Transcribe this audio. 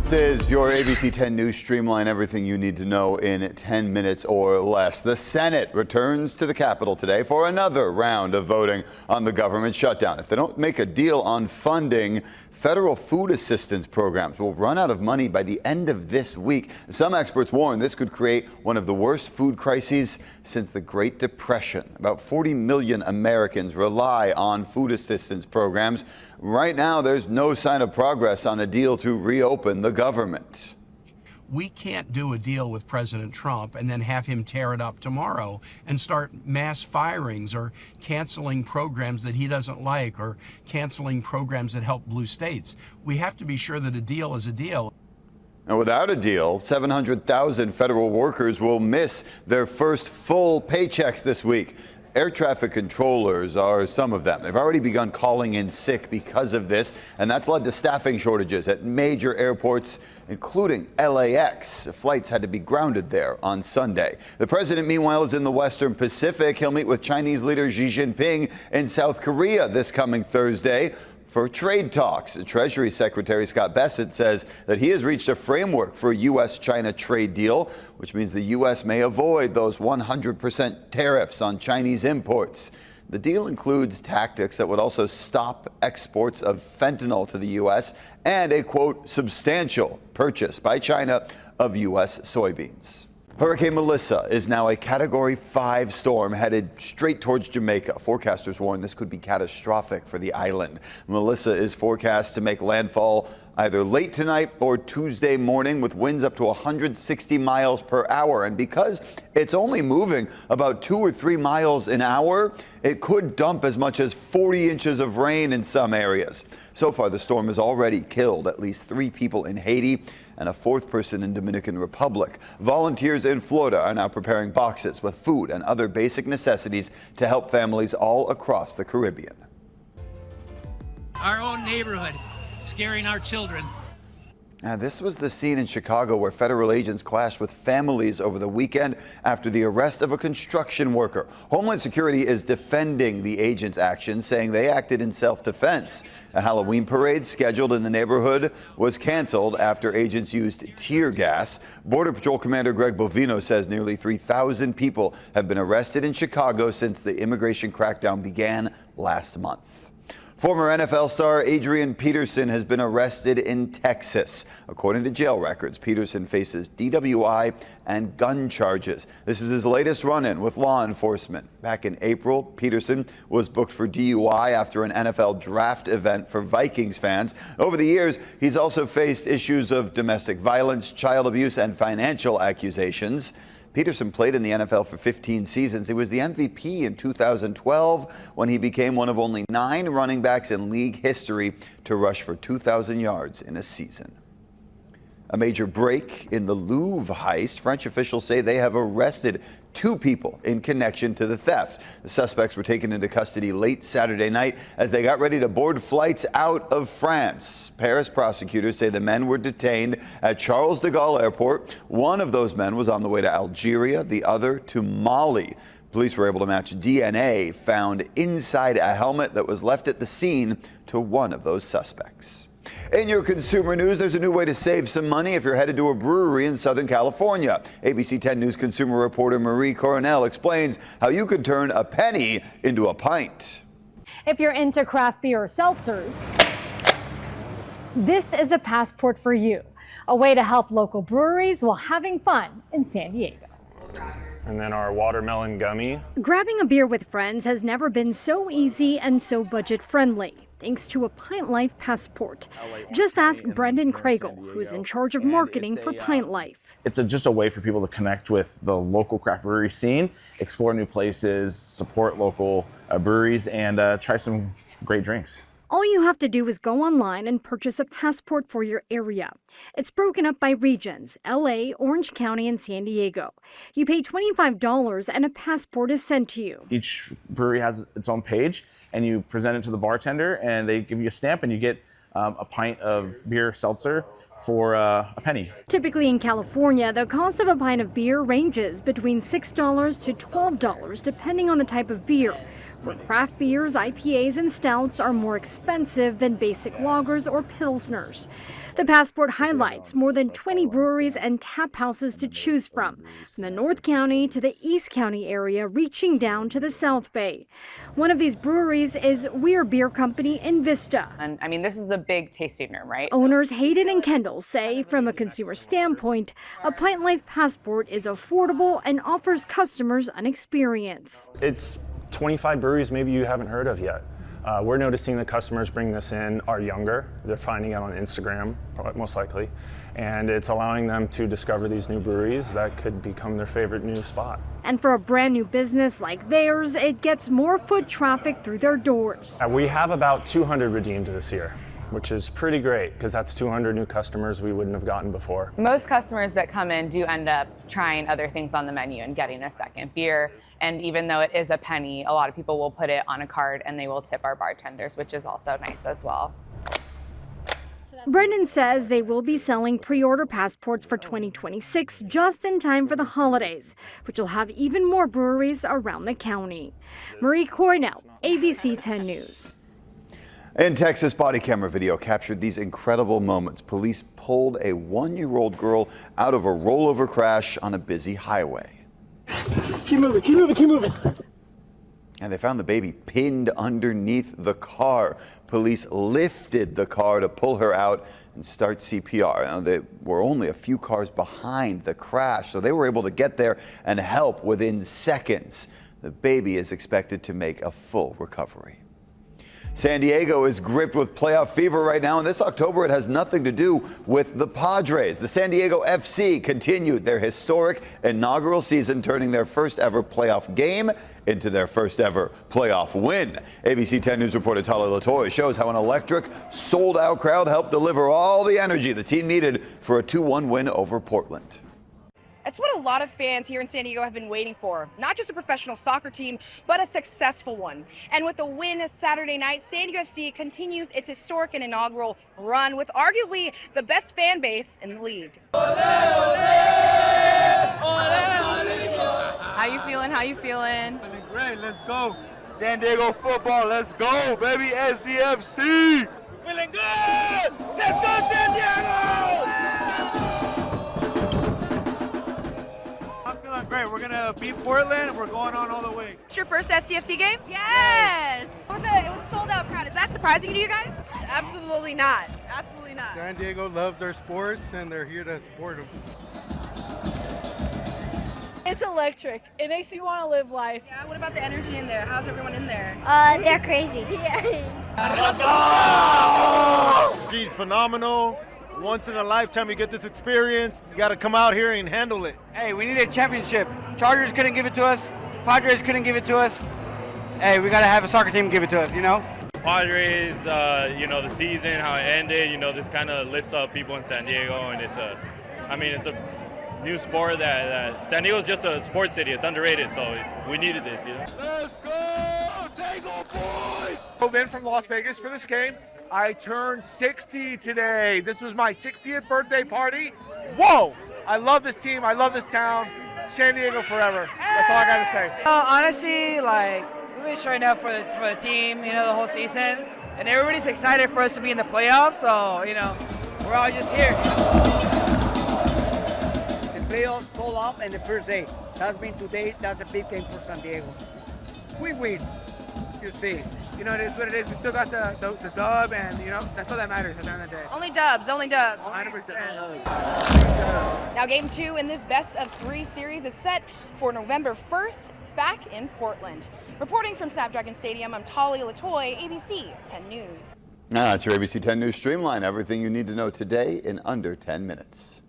This is your ABC 10 News Streamline, everything you need to know in 10 minutes or less. The Senate returns to the Capitol today for another round of voting on the government shutdown. If they don't make a deal on funding, federal food assistance programs will run out of money by the end of this week. Some experts warn this could create one of the worst food crises since the Great Depression. About 40 million Americans rely on food assistance programs. Right now, there's no sign of progress on a deal to reopen the government. We can't do a deal with President Trump and then have him tear it up tomorrow and start mass firings or canceling programs that he doesn't like or canceling programs that help blue states. We have to be sure that a deal is a deal. And without a deal, 700,000 federal workers will miss their first full paychecks this week. Air traffic controllers are some of them. They've already begun calling in sick because of this, and that's led to staffing shortages at major airports, including LAX. Flights had to be grounded there on Sunday. The president, meanwhile, is in the Western Pacific. He'll meet with Chinese leader Xi Jinping in South Korea this coming Thursday for trade talks. Treasury Secretary Scott Bessent says that he has reached a framework for a U.S.-China trade deal, which means the U.S. may avoid those 100% tariffs on Chinese imports. The deal includes tactics that would also stop exports of fentanyl to the U.S. and a, quote, substantial purchase by China of U.S. soybeans. Hurricane Melissa is now a Category 5 storm headed straight towards Jamaica. Forecasters warn this could be catastrophic for the island. Melissa is forecast to make landfall either late tonight or Tuesday morning with winds up to 160 miles per hour. And because it's only moving about 2 or 3 miles an hour, it could dump as much as 40 inches of rain in some areas. So far, the storm has already killed at least 3 people in Haiti and a 4th person in Dominican Republic. Volunteers in Florida are now preparing boxes with food and other basic necessities to help families all across the Caribbean. Our own neighborhood, scaring our children. Now, this was the scene in Chicago where federal agents clashed with families over the weekend after the arrest of a construction worker. Homeland Security is defending the agents' actions, saying they acted in self-defense. A Halloween parade scheduled in the neighborhood was canceled after agents used tear gas. Border Patrol Commander Greg Bovino says nearly 3,000 people have been arrested in Chicago since the immigration crackdown began last month. Former NFL star Adrian Peterson has been arrested in Texas. According to jail records, Peterson faces DWI and gun charges. This is his latest run-in with law enforcement. Back in April, Peterson was booked for DUI after an NFL draft event for Vikings fans. Over the years, he's also faced issues of domestic violence, child abuse, and financial accusations. Peterson played in the NFL for 15 seasons. He was the MVP in 2012 when he became one of only 9 running backs in league history to rush for 2,000 yards in a season. A major break in the Louvre heist. French officials say they have arrested 2 people in connection to the theft. The suspects were taken into custody late Saturday night as they got ready to board flights out of France. Paris prosecutors say the men were detained at Charles de Gaulle Airport. One of those men was on the way to Algeria, the other to Mali. Police were able to match DNA found inside a helmet that was left at the scene to one of those suspects. In your consumer news, there's a new way to save some money if you're headed to a brewery in Southern California. ABC 10 News consumer reporter Marie Coronel explains how you can turn a penny into a pint. If you're into craft beer or seltzers, this is a passport for you. A way to help local breweries while having fun in San Diego. And then our watermelon gummy. Grabbing a beer with friends has never been so easy and so budget friendly, thanks to a Pint Life passport. Just ask Brendan Craigle, who's in charge of marketing for Pint Life. It's just a way for people to connect with the local craft brewery scene, explore new places, support local breweries, and try some great drinks. All you have to do is go online and purchase a passport for your area. It's broken up by regions: LA, Orange County, and San Diego. You pay $25 and a passport is sent to you. Each brewery has its own page, and you present it to the bartender, and they give you a stamp, and you get a pint of beer seltzer for a penny. Typically in California, the cost of a pint of beer ranges between $6 to $12, depending on the type of beer. where craft beers, IPAs, and stouts are more expensive than basic lagers or pilsners. The passport highlights more than 20 breweries and tap houses to choose from the North County to the East County area, reaching down to the South Bay. One of these breweries is Weir Beer Company in Vista. And I mean, this is a big tasting room, right? Owners Hayden and Kendall say, from a consumer standpoint, a Pint Life passport is affordable and offers customers an experience. It's 25 breweries maybe you haven't heard of yet. We're noticing the customers bring this in are younger. They're finding it on Instagram, most likely. And it's allowing them to discover these new breweries that could become their favorite new spot. And for a brand new business like theirs, it gets more foot traffic through their doors. We have about 200 redeemed this year, which is pretty great because that's 200 new customers we wouldn't have gotten before. Most customers that come in do end up trying other things on the menu and getting a second beer. And even though it is a penny, a lot of people will put it on a card and they will tip our bartenders, which is also nice as well. Brendan says they will be selling pre-order passports for 2026 just in time for the holidays, which will have even more breweries around the county. Marie Cornell, ABC 10 News. In Texas, body camera video captured these incredible moments. Police pulled a 1-year-old girl out of a rollover crash on a busy highway. Keep moving, keep moving, keep moving. And they found the baby pinned underneath the car. Police lifted the car to pull her out and start CPR. Now, they were only a few cars behind the crash, so they were able to get there and help within seconds. The baby is expected to make a full recovery. San Diego is gripped with playoff fever right now, and this October it has nothing to do with the Padres. The San Diego FC continued their historic inaugural season, turning their first ever playoff game into their first ever playoff win. ABC 10 News reporter Tyler Latoya shows how an electric, sold-out crowd helped deliver all the energy the team needed for a 2-1 win over Portland. It's what a lot of fans here in San Diego have been waiting for. Not just a professional soccer team, but a successful one. And with the win Saturday night, San Diego FC continues its historic and inaugural run with arguably the best fan base in the league. How you feeling? How you feeling? Feeling great, let's go. San Diego football, let's go, baby, SDFC. We're feeling good. Let's go, San Diego. I'm feeling great. We're gonna beat Portland and we're going on all the way. It's your first SCFC game? Yes! It was a sold-out crowd. Is that surprising to you guys? Absolutely not. Absolutely not. San Diego loves their sports and they're here to support them. It's electric. It makes you want to live life. Yeah, what about the energy in there? How's everyone in there? They're crazy. Let's go! She's phenomenal. Once in a lifetime you get this experience. You got to come out here and handle it. Hey, we need a championship. Chargers couldn't give it to us. Padres couldn't give it to us. Hey, we got to have a soccer team give it to us, you know? Padres, the season, how it ended, this kind of lifts up people in San Diego, and it's a new sport that San Diego's just a sports city. It's underrated, so we needed this, Let's go, Tango boys! I've been from Las Vegas for this game. I turned 60 today. This was my 60th birthday party. Whoa! I love this team. I love this town. San Diego forever. That's all I gotta say. Honestly, we've been showing up for the team, the whole season, and everybody's excited for us to be in the playoffs. So, we're all just here. The playoffs sold out in the first day. That's been today. That's a big thing for San Diego. We win. You see. It is what it is. We still got the dub, and that's all that matters at the end of the day. Only dubs, only dubs. 100%. Now game 2 in this best of 3 series is set for November 1st back in Portland. Reporting from Snapdragon Stadium, I'm Talia Latoy, ABC 10 News. That's your ABC 10 News Streamline. Everything you need to know today in under 10 minutes.